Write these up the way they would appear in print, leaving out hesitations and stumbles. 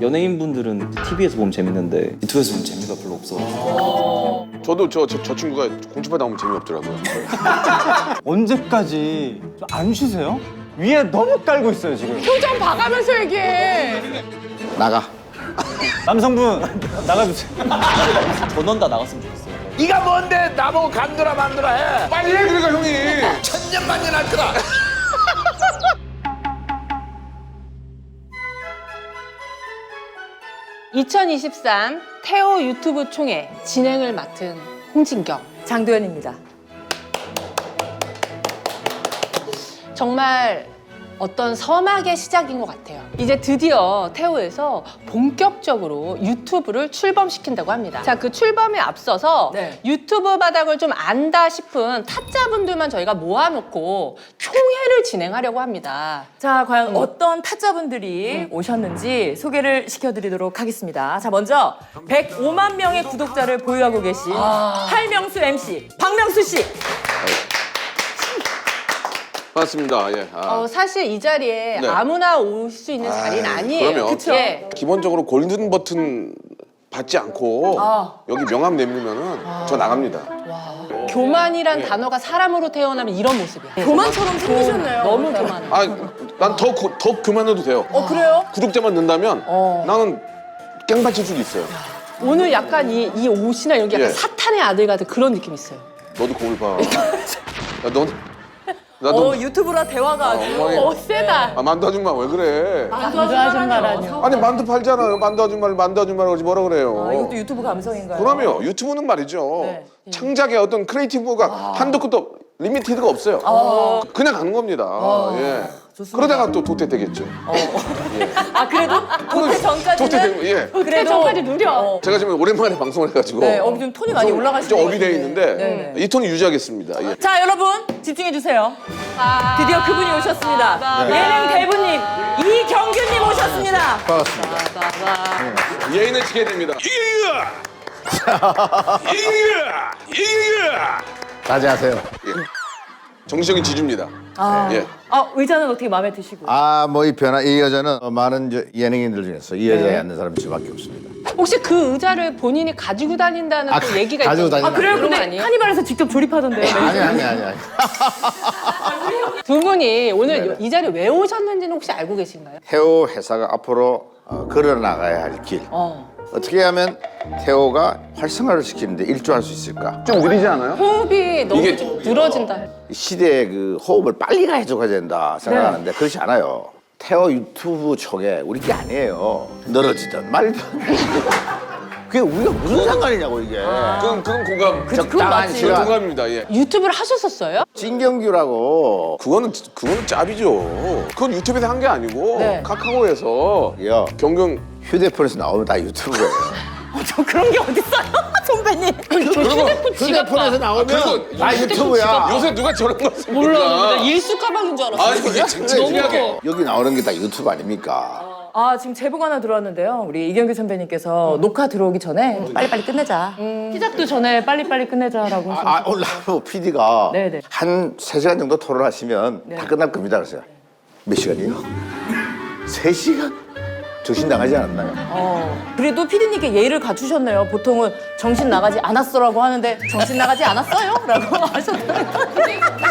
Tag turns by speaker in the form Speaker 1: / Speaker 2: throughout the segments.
Speaker 1: 연예인분들은 TV에서 보면 재밌는데 유튜브에서 보면 재미가 별로 없어가지고.
Speaker 2: 저도 저 친구가 공중파 나오면 재미없더라고요.
Speaker 3: 언제까지 안 쉬세요? 위에 너무 깔고 있어요 지금.
Speaker 4: 표정 봐가면서 얘기해.
Speaker 5: 나가.
Speaker 3: 남성분 나가주세요.
Speaker 1: 전원 다 나갔으면 좋겠어요.
Speaker 5: 네가 뭔데 나보고 간두라 만두라 해.
Speaker 2: 빨리 해 그러니까 형이.
Speaker 5: 천년만년 할 거다.
Speaker 4: 2023 태호 유튜브 총회 진행을 맡은 홍진경.
Speaker 6: 장도연입니다.
Speaker 4: 정말 어떤 서막의 시작인 것 같아요. 이제 드디어 태호에서 본격적으로 유튜브를 출범시킨다고 합니다. 자, 그 출범에 앞서서
Speaker 6: 네.
Speaker 4: 유튜브 바닥을 좀 안다 싶은 타짜분들만 저희가 모아놓고 총회를 진행하려고 합니다.
Speaker 6: 자, 과연 어떤 타짜분들이 오셨는지 소개를 시켜드리도록 하겠습니다. 자, 먼저 105만 명의 구독자를 보유하고 계신 할명수 MC 박명수 씨.
Speaker 2: 반갑습니다. 예.
Speaker 4: 사실 이 자리에
Speaker 2: 네.
Speaker 4: 아무나 올 수 있는 자리는 아니에요.
Speaker 2: 그럼요.
Speaker 4: 그쵸? 예.
Speaker 2: 기본적으로 골든 버튼 받지 않고 여기 명함 내밀면은 저 나갑니다.
Speaker 4: 교만이란 단어가 사람으로 태어나면 이런 모습이야.
Speaker 6: 교만처럼 생기셨네요.
Speaker 4: 너무 교만해.
Speaker 2: 난 더 그만해도 돼요.
Speaker 6: 그래요?
Speaker 2: 구독자만 는다면 나는 깽받칠 수도 있어요.
Speaker 4: 오늘 약간 이 옷이나 이런 게 약간
Speaker 2: 예.
Speaker 4: 사탄의 아들 같은 그런 느낌이 있어요.
Speaker 2: 너도 거울 봐. 나도
Speaker 6: 유튜브라 대화가 아주.
Speaker 2: 엉망해.
Speaker 4: 세다.
Speaker 2: 만두 아줌마 왜 그래?
Speaker 4: 만두 아줌마라뇨.
Speaker 2: 아니 만두 팔잖아요. 만두 아줌마를 만두 아줌마라고 하지 뭐라 그래요?
Speaker 6: 이것도 유튜브 감성인가요?
Speaker 2: 그럼요. 유튜브는 말이죠.
Speaker 6: 네.
Speaker 2: 창작의 어떤 크리에이티브가 한도 끝도 리미티드가 없어요. 그냥 가는 겁니다. 예.
Speaker 6: 좋습니다.
Speaker 2: 그러다가 또 도태 되겠죠.
Speaker 6: 그래도 도태 전까지는
Speaker 2: 도태 되고 예.
Speaker 6: 그래도
Speaker 4: 전까지 누려.
Speaker 2: 제가 지금 오랜만에 방송을 해가지고
Speaker 6: 네, 좀 톤이 많이 올라가시는
Speaker 2: 좀 업이 돼
Speaker 6: 것
Speaker 2: 있는데
Speaker 6: 같은데. 네.
Speaker 2: 이 톤을 유지하겠습니다. 예.
Speaker 6: 자, 여러분 집중해 주세요. 드디어 그분이 오셨습니다. 예능 대부님 이경규님 오셨습니다.
Speaker 2: 예의는 지켜야 됩니다.
Speaker 5: 자제하세요.
Speaker 2: 정치적인 지주입니다. 예.
Speaker 6: 의자는 어떻게 마음에 드시고?
Speaker 5: 뭐 이 여자는 많은 예능인들 중에서 이 여자에 앉는 사람이 저밖에 없습니다.
Speaker 4: 혹시 그 의자를 본인이 가지고 다닌다는 또 얘기가
Speaker 5: 가지고
Speaker 4: 있어요.
Speaker 5: 다닌다.
Speaker 6: 그래요?
Speaker 4: 그런 거
Speaker 6: 근데
Speaker 4: 아니에요?
Speaker 6: 카니발에서 직접 조립하던데요.
Speaker 5: 아니.
Speaker 4: 두 분이 오늘
Speaker 5: 네네.
Speaker 4: 이 자리에 왜 오셨는지는 혹시 알고 계신가요?
Speaker 5: 태호 회사가 앞으로 걸어 나가야 할 길. 어떻게 하면 태호가 활성화를 시키는데 일조할 수 있을까?
Speaker 2: 좀 느리지 않아요?
Speaker 4: 호흡이 너무
Speaker 2: 이게-
Speaker 4: 좀 늘어진다.
Speaker 5: 시대의 그 호흡을 빨리 가져가야 된다 생각하는데 그렇지 않아요. 태호 유튜브 총회 우리 게 아니에요. 늘어지든 말든. 그게 우리가 무슨 상관이냐고 이게.
Speaker 2: 그건 공감.
Speaker 5: 적당한
Speaker 6: 맞지.
Speaker 2: 그건
Speaker 5: 시간.
Speaker 2: 공감입니다. 예.
Speaker 4: 유튜브를 하셨었어요?
Speaker 5: 진경규라고
Speaker 2: 그거는 짭이죠. 그건 유튜브에서 한 게 아니고
Speaker 6: 네.
Speaker 2: 카카오에서
Speaker 5: 야,
Speaker 2: 경경
Speaker 5: 휴대폰에서 나오면 다 유튜브예요.
Speaker 6: 저 그런 게 어딨어요, 선배님?
Speaker 5: 휴대폰에서 나오면
Speaker 2: 그리고
Speaker 5: 다 유튜브야.
Speaker 2: 요새 누가 저런 거 씁니까?
Speaker 4: 몰라. 일수 가방인 줄 알았어.
Speaker 2: 아니 이게 진지하게.
Speaker 5: 여기 나오는 게 다 유튜브 아닙니까?
Speaker 6: 지금 제보가 하나 들어왔는데요. 우리 이경규 선배님께서 녹화 들어오기 전에 빨리빨리 끝내자. 시작도 전에 빨리빨리 끝내자라고 하셨어요.
Speaker 5: 오늘 PD가
Speaker 6: 네네.
Speaker 5: 한 3시간 정도 토론하시면 다 끝날 겁니다. 그래서 몇 시간이요? 3시간? 정신 나가지 않았나요?
Speaker 6: 그래도 피디님께 예의를 갖추셨네요. 보통은 정신 나가지 않았어라고 하는데 정신 나가지 않았어요? 라고 하셨더라고요.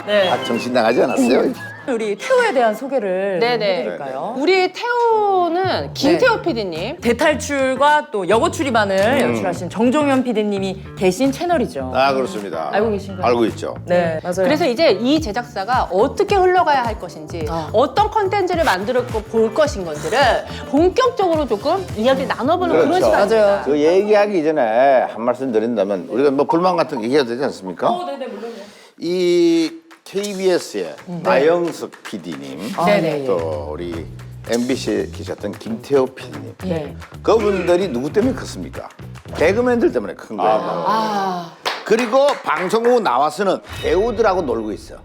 Speaker 6: 네.
Speaker 5: 정신 나가지 않았어요?
Speaker 6: 우리 태호에 대한 소개를
Speaker 4: 네네.
Speaker 6: 해드릴까요?
Speaker 4: 우리 태호는 김태호 PD님.
Speaker 6: 대탈출과 또 여고 출입안을 연출하신 정종현 PD님이 계신 채널이죠.
Speaker 5: 그렇습니다.
Speaker 6: 알고 계신가요?
Speaker 5: 알고 있죠.
Speaker 6: 네, 맞아요.
Speaker 4: 그래서 이제 이 제작사가 어떻게 흘러가야 할 것인지 어떤 컨텐츠를 만들었고 볼 것인 건지를 본격적으로 조금 이야기 나눠보는 그런
Speaker 5: 그렇죠.
Speaker 4: 시간입니다.
Speaker 6: 맞아요.
Speaker 5: 그 얘기하기 전에 한 말씀 드린다면 우리가 뭐 불만 같은 거 얘기해도 되지 않습니까?
Speaker 6: 네네, 물론요.
Speaker 5: 이 KBS의 나영석 PD님,
Speaker 4: 네네.
Speaker 5: 또 우리 MBC에 계셨던 김태호 PD님,
Speaker 6: 네.
Speaker 5: 그분들이 누구 때문에 컸습니까? 개그맨들 때문에 큰 거예요. 그리고 방송국 나와서는 배우들하고 놀고 있어.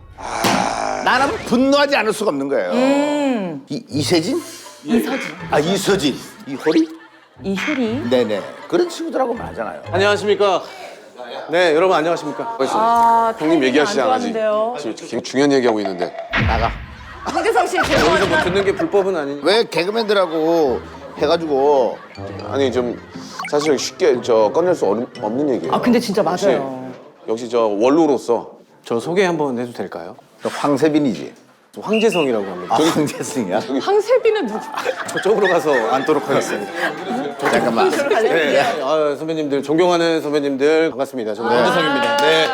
Speaker 5: 나는 분노하지 않을 수가 없는 거예요. 이세진?
Speaker 6: 이서진.
Speaker 5: 이서진. 이효리?
Speaker 6: 이효리.
Speaker 5: 네네. 그런 친구들하고 많잖아요.
Speaker 3: 안녕하십니까. 네 여러분 안녕하십니까.
Speaker 2: 형님 얘기하시지
Speaker 6: 안
Speaker 2: 않아지.
Speaker 6: 좋았는데요.
Speaker 2: 지금 되게 중요한 얘기하고 있는데.
Speaker 5: 나가.
Speaker 6: 황재성 씨
Speaker 7: 여기서 뭐
Speaker 6: 죄송하지만
Speaker 7: 듣는 게 불법은 아니니?
Speaker 5: 왜 개그맨들하고 해가지고
Speaker 2: 아니 좀 사실 쉽게 꺼낼 수 없는 얘기예요.
Speaker 6: 아 근데 진짜 맞아요.
Speaker 2: 역시 저 원로로서
Speaker 7: 저 소개 한번 해도 될까요?
Speaker 5: 황세빈이지.
Speaker 7: 저 황재성이라고 합니다.
Speaker 5: 황재승이야?
Speaker 4: 황세빈은 누구?
Speaker 7: 저쪽으로 가서 앉도록 하겠습니다.
Speaker 5: 잠깐만.
Speaker 7: 네. 아, 선배님들 존경하는 선배님들 반갑습니다. 저는 황재성입니다. 네.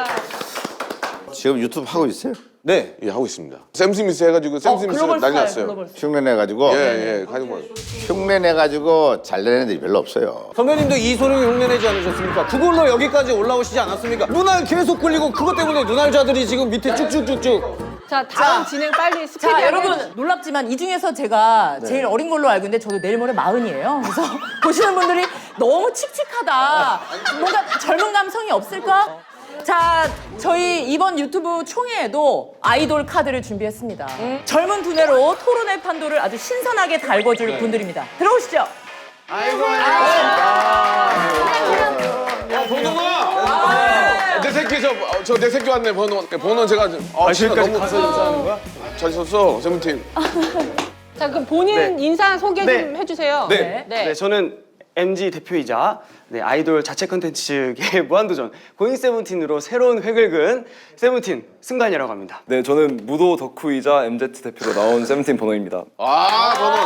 Speaker 5: 지금 유튜브 하고 있어요?
Speaker 7: 네.
Speaker 2: 예, 하고 있습니다. 샘 스미스 해가지고 샘 스미스
Speaker 6: 글로벌
Speaker 2: 난리
Speaker 6: 스타일,
Speaker 2: 났어요.
Speaker 6: 글로벌 스타일.
Speaker 5: 흉내 내가지고
Speaker 2: 예, 가지고
Speaker 5: 흉내 내가지고 잘 되는 애들이 별로 없어요.
Speaker 7: 선배님도 이소룡이 흉내내지 않으셨습니까? 그걸로 여기까지 올라오시지 않았습니까? 눈알 계속 굴리고 그것 때문에 눈알자들이 지금 밑에 쭉쭉쭉쭉.
Speaker 4: 자, 다음 진행 빨리 스피디하게
Speaker 6: 자 여러분 놀랍지만 이 중에서 제가 제일 어린 걸로 알고 있는데 저도 내일 모레 40이에요. 그래서 보시는 분들이 너무 칙칙하다. 뭔가 젊은 감성이 없을까? 자 저희 이번 유튜브 총회에도 아이돌 카드를 준비했습니다. 젊은 두뇌로 토론의 판도를 아주 신선하게 달궈줄 분들입니다. 들어오시죠.
Speaker 2: 번호가 내 새끼 저 내 새끼 왔네 번호 제가 진짜 너무
Speaker 7: 가서 인사하는 거야?
Speaker 2: 잘 썼어 세븐틴.
Speaker 4: 자, 그럼 본인 인사 소개 좀 해주세요.
Speaker 6: 네.
Speaker 8: 저는 MG 대표이자 아이돌 자체 컨텐츠계 무한도전 고잉 세븐틴으로 새로운 획을 그은 세븐틴 승관이라고 합니다.
Speaker 1: 네, 저는 무도 덕후이자 MZ 대표로 나온 세븐틴 번호입니다.
Speaker 2: 번호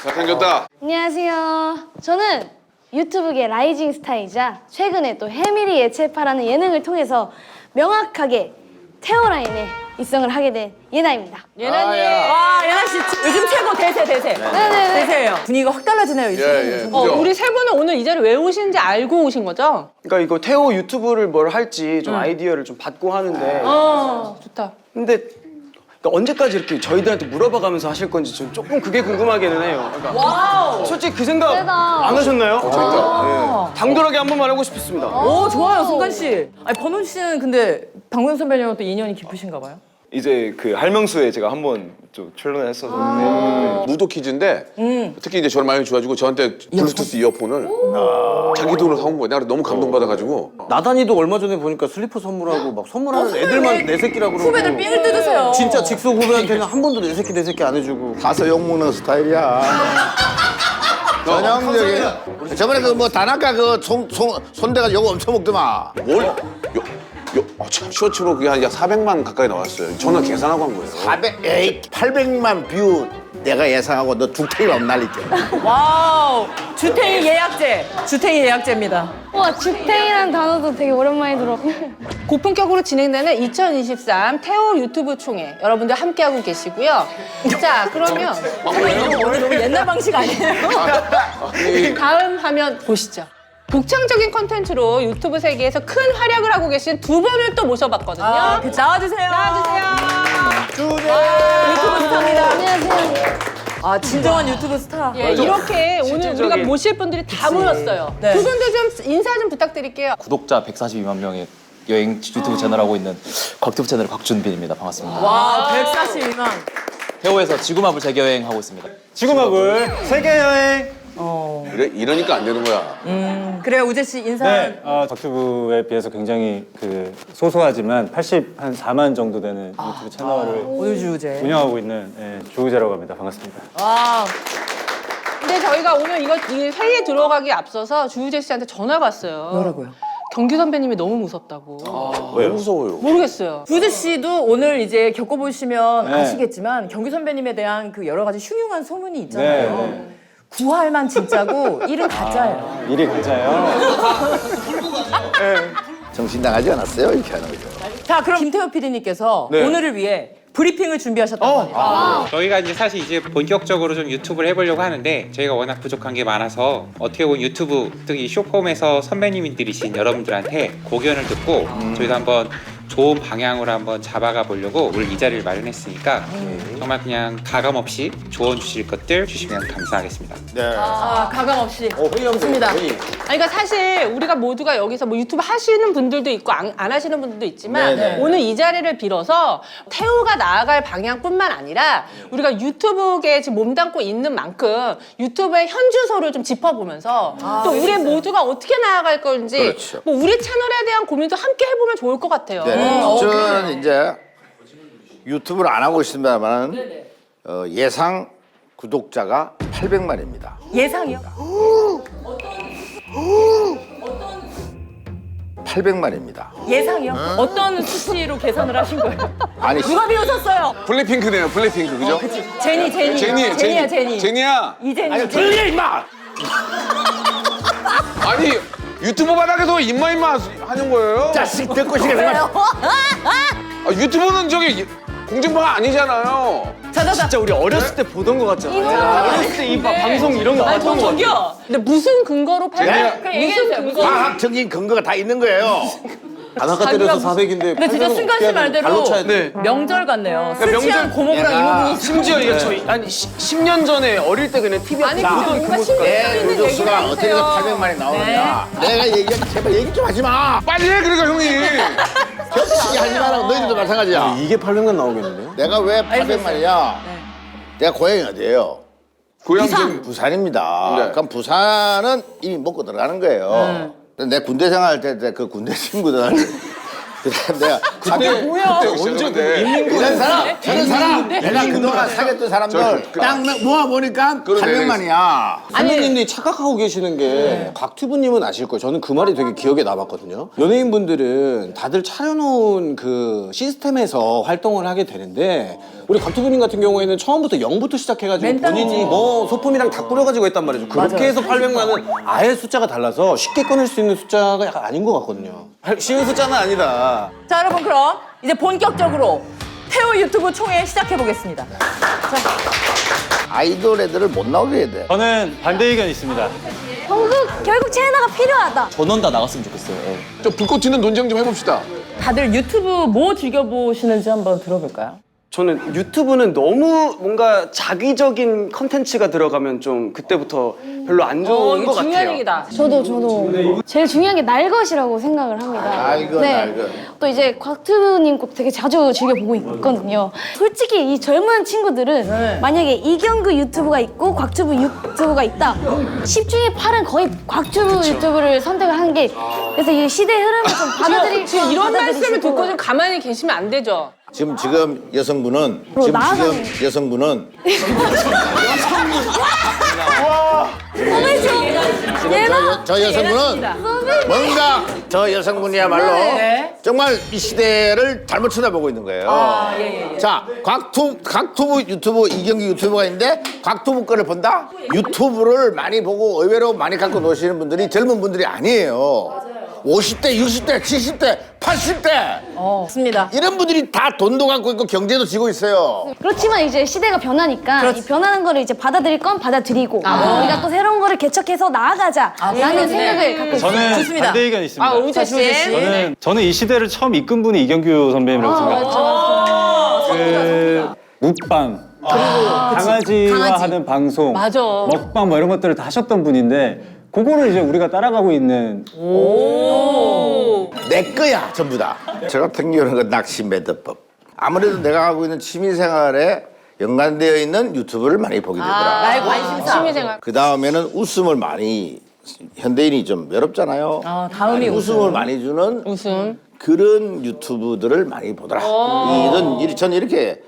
Speaker 2: 잘생겼다.
Speaker 9: 안녕하세요. 저는 유튜브계 라이징 스타이자 최근에 또 해밀이 예체파라는 예능을 통해서 명확하게 태호라인에 입성을 하게 된 예나입니다.
Speaker 4: 예나님.
Speaker 6: 와 예나 씨 요즘 최고 대세.
Speaker 9: 네네네.
Speaker 6: 대세예요. 분위기가 확 달라지네요 요즘.
Speaker 2: 예.
Speaker 4: 우리 세 분은 오늘 이 자리 왜 오신지 알고 오신 거죠?
Speaker 8: 그러니까 이거 태호 유튜브를 뭘 할지 좀 아이디어를 좀 받고 하는데
Speaker 4: 좋다.
Speaker 8: 근데 그러니까 언제까지 이렇게 저희들한테 물어봐가면서 하실 건지 좀 조금 그게 궁금하기는 해요. 그러니까
Speaker 6: 와우.
Speaker 8: 솔직히 그 생각
Speaker 9: 대박.
Speaker 8: 안 하셨나요? 당돌하게 한번 말하고 싶습니다.
Speaker 6: 오 좋아요 승관 씨. 아니 번훈 씨는 근데 박명 선배님하고 또 인연이 깊으신가 봐요.
Speaker 1: 이제 그 할명수에 제가 한번 좀 출연을 했었는데
Speaker 2: 무도 퀴즈인데 특히 이제 저를 많이 줘가지고 저한테 블루투스 이어폰을 자기 돈으로 사온 거예요. 내가 너무 감동받아가지고
Speaker 7: 나단이도 얼마 전에 보니까 슬리퍼 선물하고 막 선물하는 애들만 내 새끼라고 그러고.
Speaker 6: 후배들 삥을 뜯으세요.
Speaker 7: 진짜 직속 후배한테는 한 번도 내 새끼 안 해주고.
Speaker 5: 가서 욕먹는 스타일이야. 전형적인. 저번에 그 뭐 다나카 그 손대가 욕 엄청 먹더만.
Speaker 2: 뭘? 참 쇼츠로 그게 한 400만 가까이 나왔어요. 저는 계산하고 한 거예요.
Speaker 5: 800만 뷰 내가 예상하고 너 죽탱이만 날릴게.
Speaker 6: 와우 주택이 예약제입니다.
Speaker 9: 와, 죽탱이라는 단어도 되게 오랜만에 들어.
Speaker 4: 고품격으로 진행되는 2023 태호 유튜브 총회 여러분들 함께하고 계시고요. 자, 그러면
Speaker 6: 오늘 너무 옛날 방식 아니에요?
Speaker 4: 다음 화면 보시죠. 독창적인 컨텐츠로 유튜브 세계에서 큰 활약을 하고 계신 두 분을 또 모셔봤거든요.
Speaker 6: 나와주세요. 유튜브 스타입니다.
Speaker 9: 안녕하세요.
Speaker 6: 아 진정한 유튜브 스타.
Speaker 4: 예, 이렇게 오늘 우리가 모실 분들이 다 모였어요.
Speaker 6: 네.
Speaker 4: 두 분들 좀 인사 좀 부탁드릴게요.
Speaker 1: 구독자 142만 명의 여행 유튜브 채널 하고 있는 곽튜브 채널 곽준빈입니다. 반갑습니다.
Speaker 6: 와 142만.
Speaker 1: 태호에서 지구마블 재여행 하고 있습니다.
Speaker 3: 지구마블 세계 여행.
Speaker 2: 그래 이러니까 안 되는 거야.
Speaker 6: 그래요 우재 씨 인사.
Speaker 3: 네, 덕튜브에 비해서 굉장히 그 소소하지만 84만 정도 되는 유튜브 채널을
Speaker 6: 오늘 주우재.
Speaker 3: 운영하고 있는 조우재라고 합니다. 반갑습니다.
Speaker 6: 와.
Speaker 4: 근데 저희가 오늘 이 회의에 들어가기 앞서서 주우재 씨한테 전화가 왔어요.
Speaker 6: 뭐라고요?
Speaker 4: 경규 선배님이 너무 무섭다고.
Speaker 2: 왜 무서워요?
Speaker 4: 모르겠어요.
Speaker 6: 주우재 씨도 오늘 이제 겪어보시면 아시겠지만 경규 선배님에 대한 그 여러 가지 흉흉한 소문이 있잖아요.
Speaker 3: 네.
Speaker 6: 구할만 진짜고 일은 가짜예요.
Speaker 3: 일이 가자요.
Speaker 5: 정신 나가지 않았어요? 이렇게 하는 거죠.
Speaker 6: 자 그럼 김태호 PD님께서 오늘을 위해 브리핑을 준비하셨단 말이에요.
Speaker 10: 저희가 이제 사실 이제 본격적으로 좀 유튜브를 해보려고 하는데 저희가 워낙 부족한 게 많아서 어떻게 보면 유튜브 특히 쇼폼에서 선배님들이신 여러분들한테 고견을 듣고 저희도 한번 좋은 방향으로 한번 잡아가 보려고 오늘 이 자리를 마련했으니까 정말 그냥 가감 없이 조언 주실 것들 주시면 감사하겠습니다.
Speaker 6: 아 가감 없이. 좋습니다.
Speaker 4: 아니, 그러니까 사실 우리가 모두가 여기서 뭐 유튜브 하시는 분들도 있고 안 하시는 분들도 있지만 오늘 이 자리를 빌어서 태호가 나아갈 방향뿐만 아니라 우리가 유튜브계에 지금 몸담고 있는 만큼 유튜브의 현주소를 좀 짚어보면서 또 우리 모두가 어떻게 나아갈 건지
Speaker 5: 그렇죠.
Speaker 4: 뭐 우리 채널에 대한 고민도 함께 해보면 좋을 것 같아요.
Speaker 5: 저는 이제 유튜브를 안 하고 있습니다만 예상 구독자가 800만입니다.
Speaker 6: 예상이요?
Speaker 5: 800만입니다.
Speaker 6: 예상이요? 어떤 수치로 계산을 하신 거예요?
Speaker 5: 아니
Speaker 6: 누가 비웃었어요?
Speaker 2: 블랙핑크네요, 블랙핑크, 그죠?
Speaker 6: 제니.
Speaker 2: 제니야,
Speaker 6: 제니.
Speaker 2: 제니야.
Speaker 6: 이제니.
Speaker 5: 아니 조용히 해 임마.
Speaker 2: 아니, 유튜브 바닥에서 임마 하는 거예요?
Speaker 5: 자식 듣고 싶어.
Speaker 2: 아, 유튜브는 저기 공중파가 아니잖아요.
Speaker 8: 진짜 우리 어렸을 때 보던 거 같잖아요. 어렸을 때 이 방송 이런 거
Speaker 4: 아니
Speaker 8: 봤던 거 같아요.
Speaker 4: 저기요. 근데 무슨 근거로 팔? 그냥 얘기해주세요. 무슨
Speaker 5: 과학적인 근거가 다 있는 거예요.
Speaker 7: 단아까 때려서 400인데.
Speaker 6: 근데 진짜 승관 씨 말대로
Speaker 8: 네.
Speaker 6: 명절 같네요. 술
Speaker 8: 명절-
Speaker 6: 취한 고모부랑
Speaker 5: 얘가
Speaker 6: 이모분이
Speaker 8: 심지어 이게 저희 한 10년 전에 어릴 때 그냥 TV에
Speaker 4: 아니
Speaker 8: 보던
Speaker 4: 근데
Speaker 8: 그
Speaker 4: 뭔가
Speaker 8: 모습
Speaker 4: 신경
Speaker 8: 같아요.
Speaker 5: 내
Speaker 4: 쓰이는
Speaker 5: 구독수가
Speaker 4: 얘기를
Speaker 5: 어떻게 해서
Speaker 4: 해주세요.
Speaker 5: 800만이 나오느냐. 내가 얘기하지 제발 얘기 좀 하지 마.
Speaker 2: 빨리 해, 그러니까 형님.
Speaker 5: 겹치게 하지 마라고 너희들도 마찬가지야.
Speaker 7: 이게 800만 나오겠는데요?
Speaker 5: 내가 왜 800만이냐? 내가 고향이 어디예요?
Speaker 2: 고향 좀
Speaker 5: 부산입니다.
Speaker 2: 네.
Speaker 5: 그럼 부산은 이미 먹고 들어가는 거예요. 근데 내 군대 생활할 때 그 군대 친구들 그다음 내가
Speaker 2: 그때 언제
Speaker 5: 이런 사람, 저런 사람, 내가 그동안 사귀었던 사람들 딱 모아 보니까
Speaker 2: 그러네.
Speaker 5: 800만이야.
Speaker 7: 선배님들이 착각하고 계시는 게 곽튜브님은 아실 거예요. 저는 그 말이 되게 기억에 남았거든요. 연예인분들은 다들 차려놓은 그 시스템에서 활동을 하게 되는데 우리 곽튜브님 같은 경우에는 처음부터 0부터 시작해가지고
Speaker 6: 맨땅이죠.
Speaker 7: 본인이 뭐 소품이랑 다 꾸려가지고 했단 말이죠. 그렇게 해서 800만은 아예 숫자가 달라서 쉽게 꺼낼 수 있는 숫자가 약간 아닌 것 같거든요. 쉬운 숫자는 아니다.
Speaker 6: 자 여러분 그럼 이제 본격적으로 태호 유튜브 총회 시작해 보겠습니다.
Speaker 5: 아이돌 애들을 못 나오게 해야 돼.
Speaker 3: 저는 반대 의견 있습니다.
Speaker 9: 결국 채널가 필요하다.
Speaker 1: 전원 다 나갔으면 좋겠어요. 예.
Speaker 2: 좀 불꽃 튀는 논쟁 좀 해봅시다.
Speaker 6: 다들 유튜브 뭐 즐겨 보시는지 한번 들어볼까요?
Speaker 8: 저는 유튜브는 너무 뭔가 자기적인 컨텐츠가 들어가면 좀 그때부터 별로 안 좋은
Speaker 4: 이거
Speaker 8: 것
Speaker 4: 중요한
Speaker 8: 같아요.
Speaker 4: 얘기다.
Speaker 9: 저도 제일 중요한 게 날 것이라고 생각을 합니다.
Speaker 5: 날것, 날것.
Speaker 9: 또 이제 곽튜브님 곡 되게 자주 즐겨 보고 있거든요. 솔직히 이 젊은 친구들은 만약에 이경규 유튜브가 있고 곽튜브 유튜브가 있다. 10 중에 8은 거의 곽튜브 유튜브를 선택을 한 게 그래서 이 시대 흐름을 좀 받아들이고
Speaker 4: 지금 이런 말씀을 듣고 좀 가만히 계시면 안 되죠.
Speaker 5: 지금 여성분은 여성분은 저 여성분은 뭔가 저 여성분이야말로 정말 이 시대를 잘못 쳐다보고 있는 거예요. 자, 곽튜브 유튜브 이경규 유튜버가 있는데 곽튜브 거를 본다? 유튜브를 많이 보고 의외로 많이 갖고 노시는 분들이 젊은 분들이 아니에요. 50대, 60대, 70대, 80대
Speaker 6: 맞습니다.
Speaker 5: 이런 분들이 다 돈도 갖고 있고 경제도 지고 있어요.
Speaker 9: 그렇지만 이제 시대가 변하니까 이 변하는 거를 이제 받아들일 건 받아들이고 우리가 또 새로운 거를 개척해서 나아가자라는 생각을 갖고 있어요.
Speaker 3: 저는
Speaker 6: 좋습니다.
Speaker 3: 반대 의견 있습니다.
Speaker 4: 우재 씨.
Speaker 3: 저는 이 시대를 처음 이끈 분이 이경규 선배님이라고 생각해요. 그 묵방, 강아지와
Speaker 6: 강아지.
Speaker 3: 하는 방송,
Speaker 4: 맞아.
Speaker 3: 먹방 뭐 이런 것들을 다 하셨던 분인데 그거를 이제 우리가 따라가고 있는
Speaker 5: 내 거야 전부 다. 저 같은 경우는 낚시 매듭법. 아무래도 내가 하고 있는 취미생활에 연관되어 있는 유튜브를 많이 보게 되더라.
Speaker 6: 나의 관심사.
Speaker 4: 취미생활.
Speaker 5: 그 다음에는 웃음을 많이 현대인이 좀 외롭잖아요.
Speaker 6: 다음이
Speaker 5: 웃음을 많이 주는
Speaker 4: 웃음.
Speaker 5: 그런 유튜브들을 많이 보더라. 저는 이렇게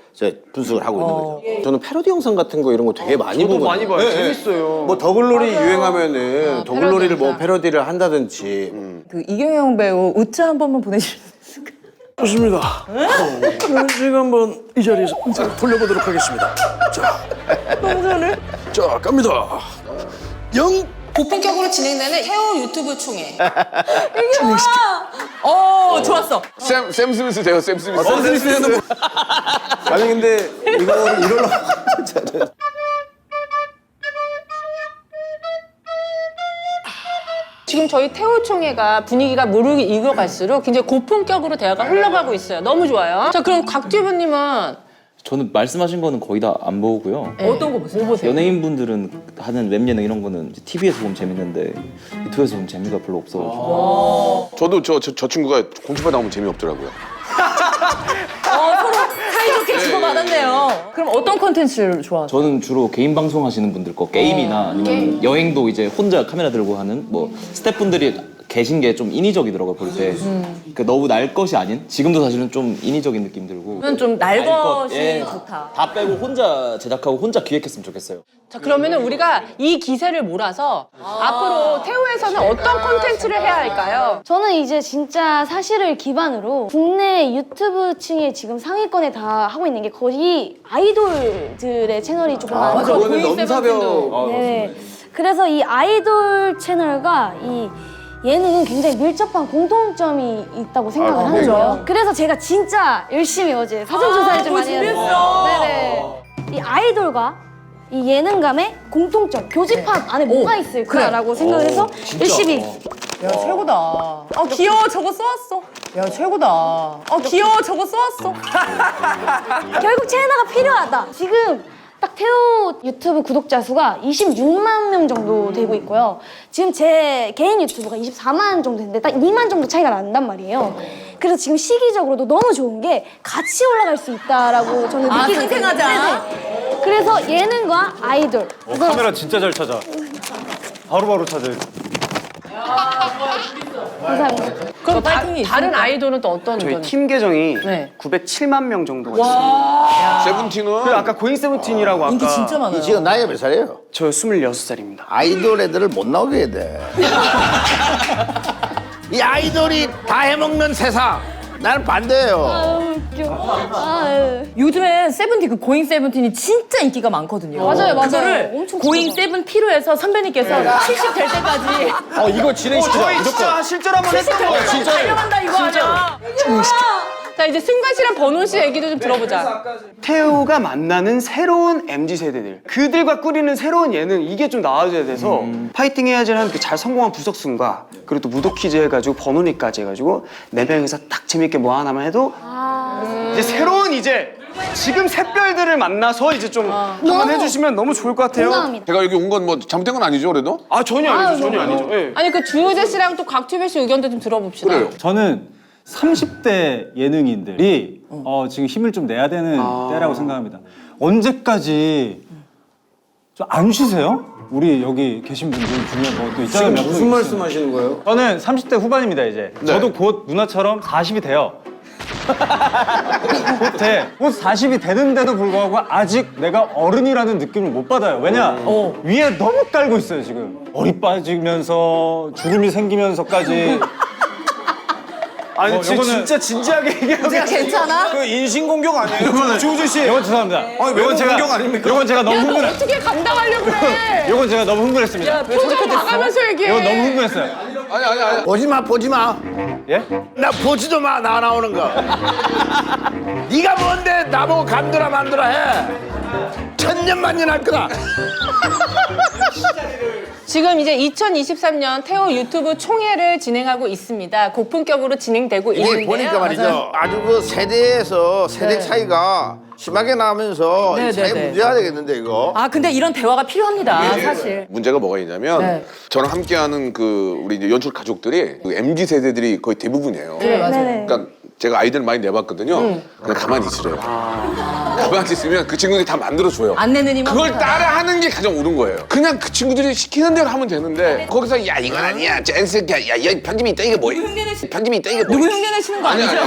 Speaker 5: 분석을 하고 있는 거죠.
Speaker 7: 저는 패러디 영상 같은 거 이런 거 되게 많이
Speaker 8: 저도
Speaker 7: 보거든요.
Speaker 8: 많이 봐요.
Speaker 7: 네,
Speaker 8: 재밌어요.
Speaker 7: 뭐 더글로리 유행하면은 더글로리를 뭐
Speaker 4: 영상.
Speaker 7: 패러디를 한다든지.
Speaker 6: 그 이경영 배우 우짜 한 번만 보내주실 수 있을까요?
Speaker 11: 좋습니다. 그럼 제가 한번 이 자리에서 돌려보도록 하겠습니다. 자, 자 갑니다.
Speaker 4: 고품격으로 진행되는 태호 유튜브 총회.
Speaker 6: 좋았어.
Speaker 2: 샘 스미스 돼요, 샘 스미스.
Speaker 7: 아니 근데 이거 이걸로
Speaker 4: 지금 저희 태호 총회가 분위기가 모르게 익어갈수록 굉장히 고품격으로 대화가 흘러가고 있어요. 너무 좋아요. 자, 그럼 곽튜브님은
Speaker 1: 저는 말씀하신 거는 거의 다 안 보고요.
Speaker 6: 어떤 거 보세요?
Speaker 1: 연예인분들은 하는 웹 예능 이런 거는 TV에서 보면 재밌는데 유튜브에서 보면 재미가 별로 없어가지고.
Speaker 2: 저도 저 친구가 공중파 나오면 재미없더라고요.
Speaker 6: 서로 사이좋게 주고받았네요. 그럼 어떤 컨텐츠를 좋아하세요?
Speaker 1: 저는 주로 개인 방송 하시는 분들 거 게임이나 아니면 여행도 이제 혼자 카메라 들고 하는 뭐 스태프분들이 계신 게 좀 인위적이더라고요 볼 때. 그러니까 너무 날 것이 아닌. 지금도 사실은 좀 인위적인 느낌 들고.
Speaker 6: 저는 좀 날 것이
Speaker 1: 예.
Speaker 6: 좋다.
Speaker 1: 다 빼고 혼자 제작하고 혼자 기획했으면 좋겠어요.
Speaker 4: 자, 그러면은 우리가 이 기세를 몰아서 앞으로 태우에서는 어떤 콘텐츠를 해야 할까요?
Speaker 9: 저는 이제 진짜 사실을 기반으로 국내 유튜브층에 지금 상위권에 다 하고 있는 게 거의 아이돌들의 채널이 조금 많거든요.
Speaker 7: 오늘 넘사벽.
Speaker 9: 네. 그래서 이 아이돌 채널과 이 예능은 굉장히 밀접한 공통점이 있다고 생각을 하는 거예요. 그래서 제가 진짜 열심히 어제 사전조사를 좀 많이 했어요. 네네. 이 아이돌과 이 예능감의 공통점, 교집합 안에 뭐가 있을까라고 생각을 해서 열심히.
Speaker 6: 야, 최고다. 귀여워. 저거 써왔어. 야, 최고다. 귀여워. 저거 써왔어.
Speaker 9: 결국 채널가 필요하다. 지금 딱 태호 유튜브 구독자 수가 26만 명 정도 되고 있고요. 지금 제 개인 유튜브가 24만 정도 되는데 딱 2만 정도 차이가 난단 말이에요. 그래서 지금 시기적으로도 너무 좋은 게 같이 올라갈 수 있다라고 저는 느끼고 있거든요.
Speaker 6: 상생하자.
Speaker 9: 네네. 그래서 예능과 아이돌. 그래서
Speaker 3: 카메라 진짜 잘 찾아. 바로바로 찾아.
Speaker 9: 감사합니다.
Speaker 4: 그럼
Speaker 6: 파이팅이
Speaker 4: 다른 아이돌은 또 어떤
Speaker 8: 저희
Speaker 4: 건?
Speaker 8: 팀 계정이
Speaker 4: 네.
Speaker 8: 907만 명 정도가 있습니다.
Speaker 2: 세븐틴은
Speaker 8: 그리고 아까 고잉 세븐틴이라고 아까
Speaker 6: 인기 진짜 많아요.
Speaker 5: 지금 나이가 몇 살이에요?
Speaker 8: 저 26살입니다.
Speaker 5: 아이돌 애들을 못 나오게 해야 돼. 이 아이돌이 다 해먹는 세상. 나는 반대예요.
Speaker 9: 너무 웃겨.
Speaker 6: 요즘엔 세븐틴, 그 고잉 세븐틴이 진짜 인기가 많거든요.
Speaker 9: 맞아요, 맞아요.
Speaker 6: 그거를
Speaker 9: 엄청
Speaker 6: 고잉 세븐티로 해서 선배님께서 70 될 때까지
Speaker 7: 이거 진행시키자.
Speaker 8: 저희 진짜 실제로 한번 했던 거예요.
Speaker 6: 진짜 달려간다 이거 아니야.
Speaker 4: 자, 이제 승관 씨랑 버논 씨 얘기도 좀 들어보자.
Speaker 8: 태우가 만나는 새로운 MZ 세대들, 그들과 꾸리는 새로운 예능, 이게 좀 나와줘야 돼서 파이팅 해야지라는 그 잘 성공한 부석순과 그리고 또 무도 퀴즈 해가지고 번호니까지 해가지고 4명이서 딱 재밌게 뭐 하나만 해도 이제 새로운 이제 지금 샛별들을 만나서 이제 좀 한번 해주시면 너무 좋을 것 같아요.
Speaker 9: 공감합니다.
Speaker 2: 제가 여기 온 건 뭐 잘못된 건 아니죠 그래도?
Speaker 8: 아 전혀 아니죠, 전혀 아니죠. 예.
Speaker 4: 아니, 그 주효재 씨랑 또 곽튜별 씨 의견도 좀 들어봅시다.
Speaker 2: 그래요.
Speaker 3: 저는 30대 예능인들이 지금 힘을 좀 내야 되는 때라고 생각합니다. 언제까지 좀 안 쉬세요? 우리 여기 계신 분들 중에 뭐 또 있잖아요. 몇분
Speaker 7: 무슨 말씀하시는 거예요?
Speaker 3: 저는 30대 후반입니다 이제.
Speaker 2: 네.
Speaker 3: 저도 곧 누나처럼 40이 돼요. 곧 돼. 곧 40이 되는데도 불구하고 아직 내가 어른이라는 느낌을 못 받아요. 왜냐? 위에 너무 깔고 있어요 지금. 머리 빠지면서 주름이 생기면서까지.
Speaker 8: 아니
Speaker 3: 요거는-
Speaker 8: 진짜 진지하게 얘기하고
Speaker 6: 괜찮아?
Speaker 7: 그 인신공격 아니에요? 주우재 씨.
Speaker 3: 이건 죄송합니다.
Speaker 7: 외모 공격 아닙니까?
Speaker 3: 이건 제가 너무
Speaker 4: 야, 너
Speaker 3: 흥분해.
Speaker 4: 어떻게 감당하려고 그래?
Speaker 3: 이건 제가 너무 흥분했습니다.
Speaker 4: 표정 봐가면서 얘기해.
Speaker 3: 이건 너무 흥분했어요.
Speaker 2: 아니.
Speaker 5: 보지 마, 보지 마.
Speaker 3: 예?
Speaker 5: 나 보지도 마, 나 나오는 거. 네가 뭔데 나보고 간두라 만두라 해. 천년만년 할 거다.
Speaker 4: 지금 이제 2023년 태호 유튜브 총회를 진행하고 있습니다. 고품격으로 진행되고
Speaker 5: 이게
Speaker 4: 있는데요.
Speaker 5: 보니까 말이죠. 아주 그 세대에서 세대 차이가 심하게 나면서
Speaker 6: 네,
Speaker 5: 이 차이
Speaker 6: 네, 네.
Speaker 5: 문제가 되겠는데 이거.
Speaker 6: 근데 이런 대화가 필요합니다, 사실.
Speaker 2: 문제가 뭐가 있냐면
Speaker 6: 네.
Speaker 2: 저랑 함께하는 그 우리 이제 연출 가족들이 그 MZ 세대들이 거의 대부분이에요.
Speaker 9: 네네.
Speaker 2: 그러니까 제가 아이들 많이 내봤거든요. 그냥 가만히 있으래요. 가만히 있으면 그 친구들이 다 만들어줘요.
Speaker 6: 안 내는 힘
Speaker 2: 그걸 따라하는 게 가장 옳은 거예요. 그냥 그 친구들이 시키는 대로 하면 되는데 거기서 야 이건 아니야, 야 편집이 있다 이게 뭐야? 편집이 있다 이게 뭐야?
Speaker 6: 누구 흉내내시는 거 아니죠?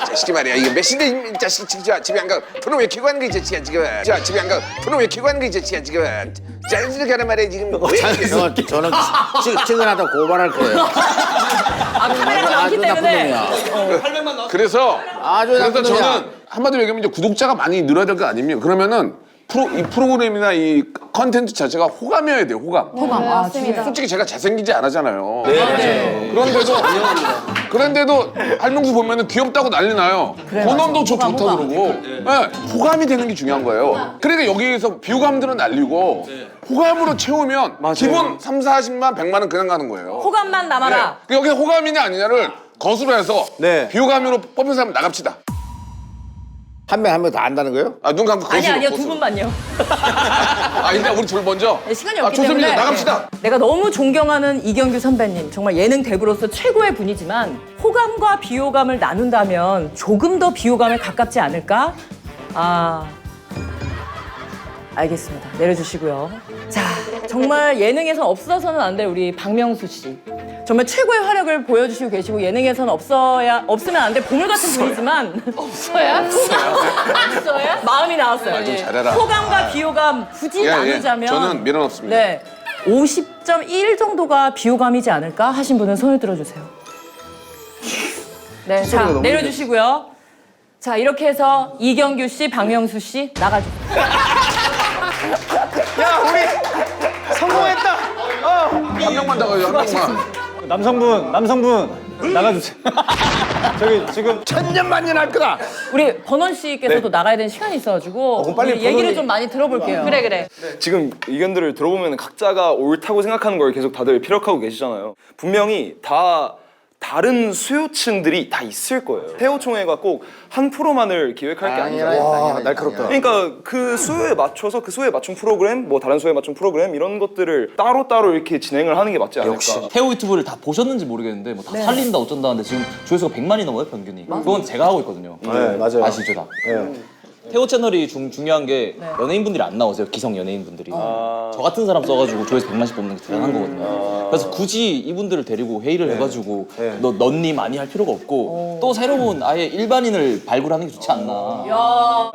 Speaker 2: 자식이 말이야 이게 몇 시대 이 자식 진짜 집에 안 가. 폰을 왜 켜고 하는 거야 이 자식아 지금? 자 집에 안 가. 폰을 왜 켜고 하는 거야 이 자식아 지금? 자연스럽게 하란 말이야 지금.
Speaker 5: 저는 찍어놔도 고발할 거예요.
Speaker 6: 카메라가 많기
Speaker 5: 아주 나쁜
Speaker 6: 때문에.
Speaker 5: 놈이야.
Speaker 2: 그래서
Speaker 5: 아주 나쁜
Speaker 2: 저는
Speaker 5: 놈이야.
Speaker 2: 한마디로 얘기하면 이제 구독자가 많이 늘어야 될 거 아닙니까? 그러면은 이 프로그램이나 이 컨텐츠 자체가 호감이어야 돼요. 호감.
Speaker 9: 맞습니다.
Speaker 2: 솔직히 제가 잘생기지 않았잖아요. 네, 그런데도 할명수 보면은 귀엽다고 난리 나요. 본원도 좋다 그러고. 네, 호감이 되는 게 중요한 거예요. 그러니까 여기에서 비호감들은 날리고 호감으로 채우면 기본 3, 40만, 100만 원 그냥 가는 거예요.
Speaker 6: 호감만 남아라.
Speaker 2: 네. 여기 호감이냐 아니냐를 거수로 해서 비호감으로 뽑힌 사람 나갑시다.
Speaker 5: 한 명 한 명 다 안다는 거예요?
Speaker 2: 눈 감고 거수로.
Speaker 6: 아니요, 두 분만요.
Speaker 2: 일단 우리 둘 먼저.
Speaker 6: 네, 시간이 없기
Speaker 2: 좋습니다.
Speaker 6: 때문에
Speaker 2: 나갑시다.
Speaker 6: 내가 너무 존경하는 이경규 선배님, 정말 예능 대부로서 최고의 분이지만 호감과 비호감을 나눈다면 조금 더 비호감에 가깝지 않을까? 알겠습니다. 내려주시고요. 자, 정말 예능에서 없어서는 안 될 우리 박명수 씨. 정말 최고의 활약을 보여주시고 계시고 예능에서는 없으면 안 될 보물 같은 분이지만
Speaker 4: 없어야?
Speaker 6: 마음이 나왔어요.
Speaker 2: 말 좀 잘해라.
Speaker 6: 호감과 비호감 굳이 나누자면
Speaker 2: 저는 미련 없습니다.
Speaker 6: 네. 50.1 정도가 비호감이지 않을까 하신 분은 손을 들어주세요. 네, 자 내려주시고요. 자 이렇게 해서 이경규 씨, 박명수 씨 나가주세요.
Speaker 8: 야 우리 성공했다.
Speaker 2: 한 명만 나가요, 한 명만.
Speaker 3: 남성분 나가주세요. 저기 지금
Speaker 5: 천년만년 할 거다.
Speaker 6: 우리 번원 씨께서도 나가야 되는 시간이 있어가지고
Speaker 7: 그럼 빨리
Speaker 6: 우리 얘기를
Speaker 7: 번원이-
Speaker 6: 좀 많이 들어볼게요.
Speaker 4: 그래.
Speaker 12: 지금 의견들을 들어보면 각자가 옳다고 생각하는 걸 계속 다들 피력하고 계시잖아요. 분명히 다 다른 수요층들이 다 있을 거예요. 태호총회가 꼭 한 프로만을 기획할 게 아니잖아요.
Speaker 7: 와, 날카롭다.
Speaker 12: 그러니까 그 수요에 맞춰서 그 수요에 맞춘 프로그램, 뭐 다른 수요에 맞춘 프로그램 이런 것들을 따로따로 이렇게 진행을 하는 게 맞지 않을까.
Speaker 1: 태호 유튜브를 다 보셨는지 모르겠는데 뭐 다 살린다 어쩐다는데 지금 조회수가 100만이 넘어요 평균이. 그건 제가 하고 있거든요.
Speaker 7: 네, 맞아요.
Speaker 1: 아시죠 다. 태호 채널이 중요한 게 연예인분들이 안 나오세요. 기성 연예인분들이. 저 같은 사람 써가지고 조회수 100만씩 뽑는 게 대단한 거거든요. 그래서 굳이 이분들을 데리고 회의를 해가지고 넌니 많이 할 필요가 없고 또 새로운 아예 일반인을 발굴하는 게 좋지 않나.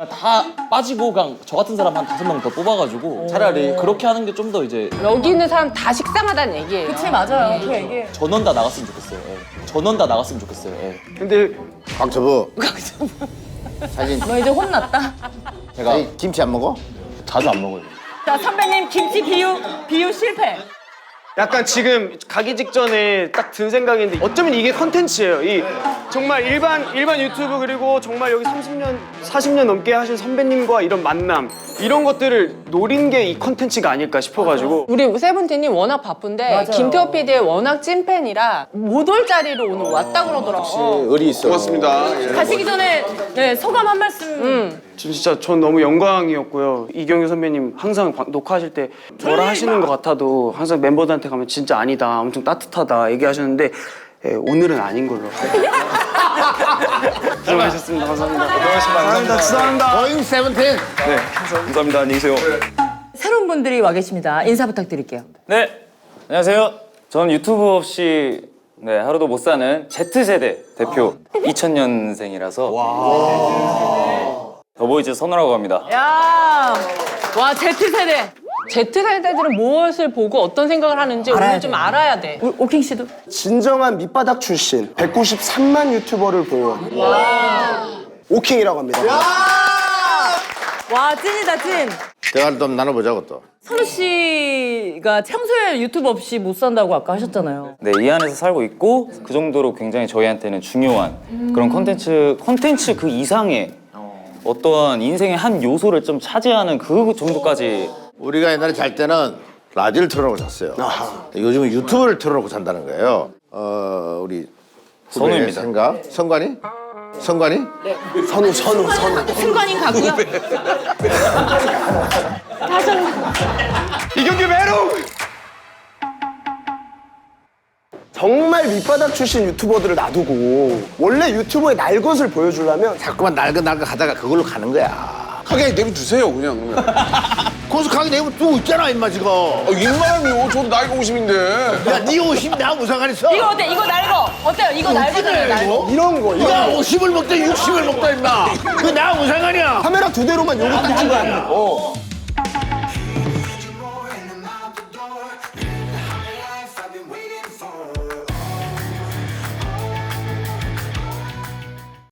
Speaker 1: 다 빠지고 그냥 저 같은 사람 한 5명 더 뽑아가지고 차라리 그렇게 하는 게 좀 더 이제
Speaker 4: 여기 있는 사람 다 식상하다는 얘기예요.
Speaker 6: 그치 맞아요. 그 얘기.
Speaker 1: 전원 다 나갔으면 좋겠어요. 전원 다 나갔으면 좋겠어요.
Speaker 8: 근데
Speaker 5: 광초부. 사진.
Speaker 6: 너 이제 혼났다.
Speaker 1: 제가
Speaker 5: 아니, 김치 안 먹어?
Speaker 1: 자주 안 먹어요.
Speaker 6: 자 선배님 김치 비유 실패.
Speaker 8: 약간 지금 가기 직전에 딱 든 생각인데 어쩌면 이게 컨텐츠예요. 이 정말 일반 유튜브 그리고 정말 여기 30년, 40년 넘게 하신 선배님과 이런 만남 이런 것들을 노린 게 이 컨텐츠가 아닐까 싶어가지고
Speaker 4: 우리 세븐틴이 워낙 바쁜데 김태호 PD의 워낙 찐팬이라 못 올 자리로 오늘 왔다 그러더라고.
Speaker 7: 의리 있어.
Speaker 2: 고맙습니다. 예.
Speaker 6: 가시기 전에 네, 소감 한 말씀.
Speaker 8: 진짜 전 너무 영광이었고요. 이경규 선배님 항상 녹화하실 때 뭐라 하시는 것 같아도 항상 멤버들한테 가면 진짜 아니다, 엄청 따뜻하다 얘기하셨는데 오늘은 아닌 걸로. 수고하셨습니다. 감사합니다. 감사합니다. 감사합니다.
Speaker 5: 고잉 세븐틴.
Speaker 12: 네, 감사합니다. 안녕히 계세요.
Speaker 6: 새로운 분들이 와 계십니다. 인사 부탁드릴게요.
Speaker 13: 네, 안녕하세요. 저는 유튜브 없이 하루도 못 사는 Z세대 대표 2000년생이라서 더보이즈 선우라고 합니다.
Speaker 6: 야, 와 Z세대.
Speaker 4: Z세대들은 무엇을 보고 어떤 생각을 하는지 오늘 좀 알아야 돼.
Speaker 6: 오킹 씨도.
Speaker 8: 진정한 밑바닥 출신 193만 유튜버를 보여온 오킹이라고 합니다.
Speaker 6: 와 찐이다 찐.
Speaker 5: 대화를 좀 나눠보자고 또.
Speaker 6: 선우 씨가 평소에 유튜브 없이 못 산다고 아까 하셨잖아요.
Speaker 13: 네, 이 안에서 살고 있고 그 정도로 굉장히 저희한테는 중요한 그런 컨텐츠 그 이상의 어떠한 인생의 한 요소를 좀 차지하는 그 정도까지.
Speaker 5: 우리가 옛날에 잘 때는 라디오를 틀어놓고 잤어요. 요즘은 유튜브를 틀어놓고 잔다는 거예요. 우리
Speaker 13: 선우입니다.
Speaker 5: 생각? 성관이? 성관이?
Speaker 6: 네.
Speaker 8: 선우.
Speaker 6: 승관님 가고요. 다시 한 번.
Speaker 8: 이경규 메롱! 정말 밑바닥 출신 유튜버들을 놔두고 원래 유튜버의 날 것을 보여주려면
Speaker 5: 자꾸만 낡은 하다가 그걸로 가는 거야.
Speaker 2: 하게 내버두세요, 그냥.
Speaker 5: 거기서 가게 내버두고 있잖아, 임마 지금.
Speaker 2: 입만하면 저도 나이가 50인데.
Speaker 5: 야, 네 50, 나 무슨 상관있어?
Speaker 6: 이거 어때? 이거 날거 어때요? 이거 날거잖아요. 날거.
Speaker 8: 이런 거
Speaker 5: 야, 50을 먹다 60을 먹다 임마. 그 나 무슨 상관이야?
Speaker 8: 카메라 2대로만 요거 찍은 거 아니야?